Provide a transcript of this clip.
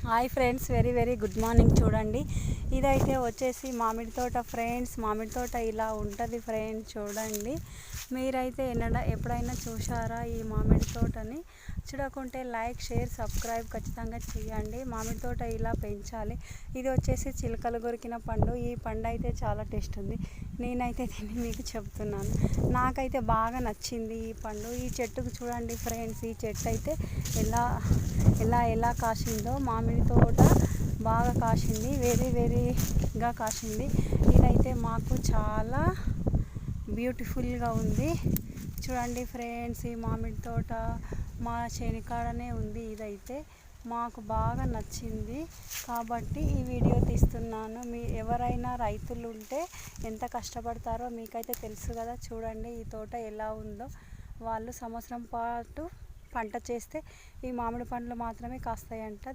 Hi friends, very very good morning. చూడండి, ఇదైతే వచ్చేసి మామిడి తోట ఫ్రెండ్స్. మామిడి తోట ఇలా ఉంటుంది ఫ్రెండ్స్. చూడండి, మీరైతే ఎప్పుడైనా చూసారా ఈ మామిడి తోటని? చూడకుంటే లైక్, షేర్, సబ్స్క్రైబ్ ఖచ్చితంగా చేయండి. మామిడి తోట ఇలా పెంచాలి. ఇది వచ్చేసి చిలుకలు కొరికిన పండు. ఈ పండు అయితే చాలా టేస్ట్ ఉంది. నేనైతే తిని మీకు చెప్తున్నాను. నాకైతే బాగా నచ్చింది ఈ పండు. ఈ చెట్టుకు చూడండి ఫ్రెండ్స్, ఈ చెట్టు అయితే ఎలా కాసిందో. మామిడి తోట బాగా కాసింది, వెరీగా కాసింది. ఇదైతే మాకు చాలా బ్యూటిఫుల్గా ఉంది. చూడండి ఫ్రెండ్స్, ఈ మామిడి తోట మా చేనికాడనే ఉంది. ఇదైతే మాకు బాగా నచ్చింది కాబట్టి ఈ వీడియో తీస్తున్నాను. ఎవరైనా రైతులు ఉంటే ఎంత కష్టపడతారో మీకైతే తెలుసు కదా. చూడండి ఈ తోట ఎలా ఉందో. వాళ్ళు సంవత్సరం పాటు పంట చేస్తే ఈ మామిడి పండ్లు మాత్రమే కాస్తాయంట.